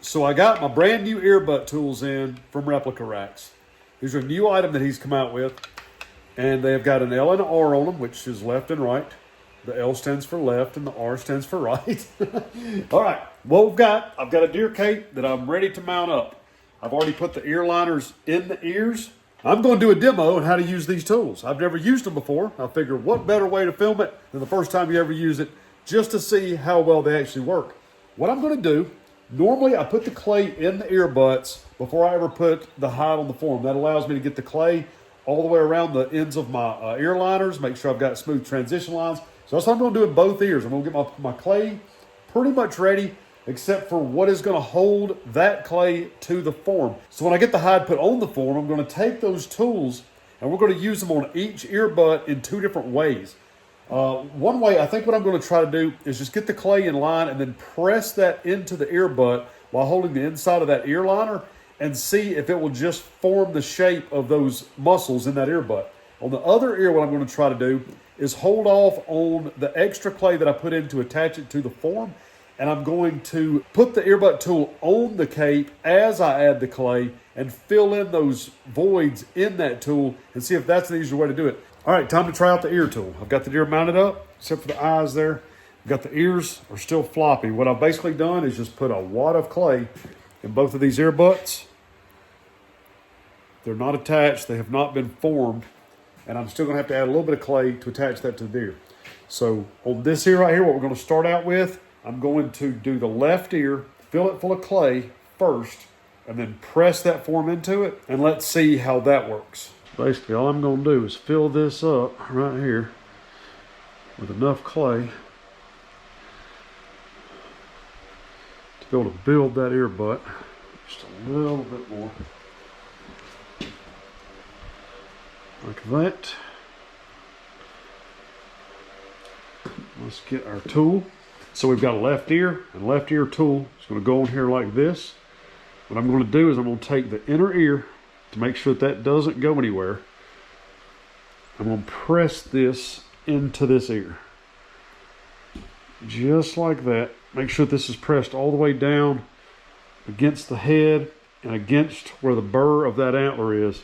So I got my brand new earbud tools in from Replica Racks. These are a new item that he's come out with. And they've got an L and an R on them, which is left and right. The L stands for left and the R stands for right. All right, what I've got a deer cape that I'm ready to mount up. I've already put the ear liners in the ears. I'm going to do a demo on how to use these tools. I've never used them before. I figured what better way to film it than the first time you ever use it, just to see how well they actually work. What I'm going to do, normally I put the clay in the earbuds before I ever put the hide on the form. That allows me to get the clay all the way around the ends of my ear liners, make sure I've got smooth transition lines. So that's what I'm going to do in both ears. I'm going to get my clay pretty much ready, except for what is going to hold that clay to the form. So when I get the hide put on the form, I'm going to take those tools and we're going to use them on each earbud in two different ways. One way, I think what I'm going to try to do is just get the clay in line and then press that into the earbud while holding the inside of that ear liner and see if it will just form the shape of those muscles in that earbud. On the other ear, what I'm going to try to do is hold off on the extra clay that I put in to attach it to the form. And I'm going to put the earbud tool on the cape as I add the clay and fill in those voids in that tool and see if that's an easier way to do it. All right, time to try out the ear tool. I've got the deer mounted up, except for the eyes there. I've got the ears are still floppy. What I've basically done is just put a wad of clay in both of these earbuds. They're not attached, they have not been formed, and I'm still gonna have to add a little bit of clay to attach that to the deer. So on this ear right here, what we're gonna start out with, I'm going to do the left ear, fill it full of clay first, and then press that form into it, and let's see how that works. Basically, all I'm gonna do is fill this up right here with enough clay to be able to build that ear butt just a little bit more. Like that. Let's get our tool. So we've got a left ear and left ear tool. It's going to go on here like this. What I'm going to do is I'm going to take the inner ear to make sure that doesn't go anywhere. I'm going to press this into this ear. Just like that. Make sure this is pressed all the way down against the head and against where the burr of that antler is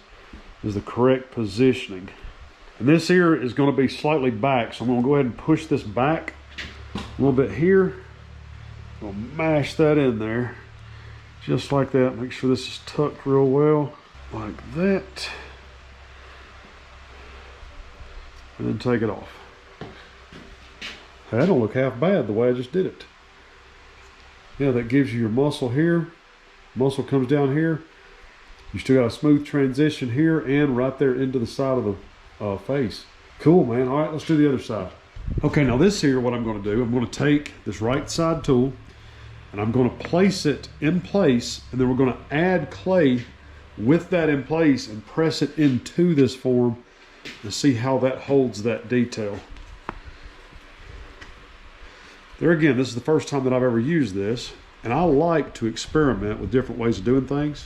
the correct positioning. And this ear is going to be slightly back, so I'm going to go ahead and push this back a little bit here. We'll mash that in there just like that. Make sure this is tucked real well like that, and then take it off. That don't look half bad the way I just did it. Yeah, that gives you your muscle here. Muscle comes down here. You still got a smooth transition here and right there into the side of the face. Cool, man. All right, let's do the other side. Okay, now this here, what I'm going to do, I'm going to take this right side tool and I'm going to place it in place, and then we're going to add clay with that in place and press it into this form and see how that holds that detail. There again, this is the first time that I've ever used this, and I like to experiment with different ways of doing things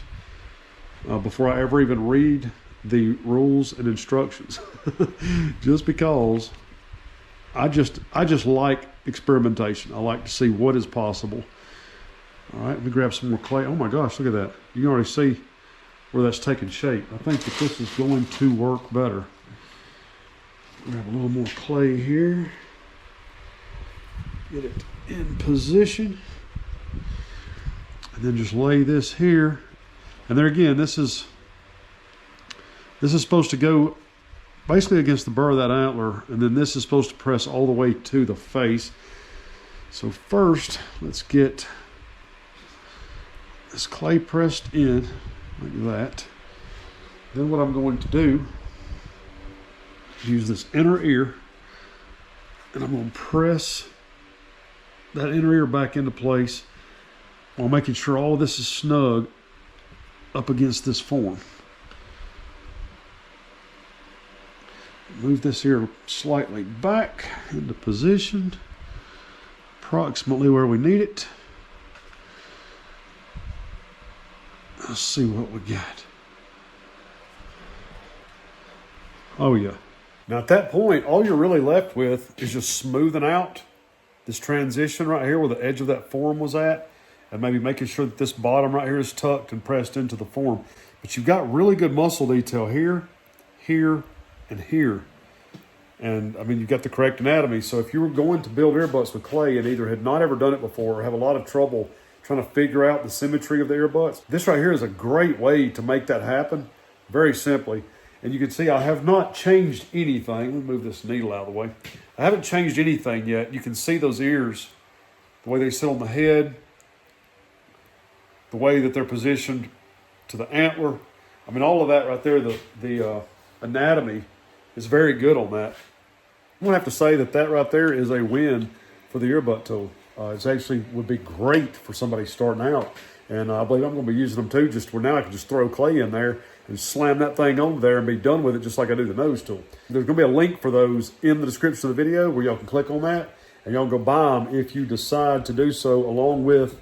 before I ever even read the rules and instructions. Just because I just like experimentation. I like to see what is possible. All right, let me grab some more clay. Oh my gosh, look at that. You can already see where that's taking shape. I think that this is going to work better. Grab a little more clay here. Get it in position. And then just lay this here. And there again, this is supposed to go basically against the burr of that antler, and then this is supposed to press all the way to the face. So first, let's get this clay pressed in like that. Then what I'm going to do is use this inner ear, and I'm going to press that inner ear back into place while making sure all of this is snug up against this form. Move this ear slightly back into position, approximately where we need it. Let's see what we got. Oh yeah. Now at that point, all you're really left with is just smoothing out this transition right here where the edge of that form was at. and maybe making sure that this bottom right here is tucked and pressed into the form. But you've got really good muscle detail here, here, and here. And I mean, you've got the correct anatomy. So if you were going to build ear butts with clay and either had not ever done it before or have a lot of trouble trying to figure out the symmetry of the ear butts, this right here is a great way to make that happen very simply. And you can see I have not changed anything. Let me move this needle out of the way. I haven't changed anything yet. You can see those ears, the way they sit on the head, the way that they're positioned to the antler. I mean, all of that right there, the anatomy is very good on that. I'm gonna have to say that right there is a win for the earbud tool. It's actually would be great for somebody starting out. And I believe I'm gonna be using them too, just where now I can just throw clay in there and slam that thing on there and be done with it just like I do the nose tool. There's gonna be a link for those in the description of the video where y'all can click on that and y'all go buy them if you decide to do so along with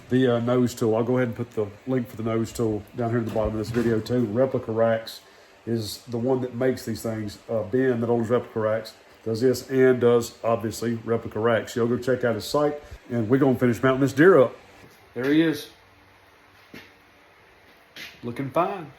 the nose tool. I'll go ahead and put the link for the nose tool down here at the bottom of this video too. Replica Racks is the one that makes these things. Ben, that owns Replica Racks, does this and does, obviously, Replica Racks. Y'all go check out his site, and we're going to finish mounting this deer up. There he is. Looking fine.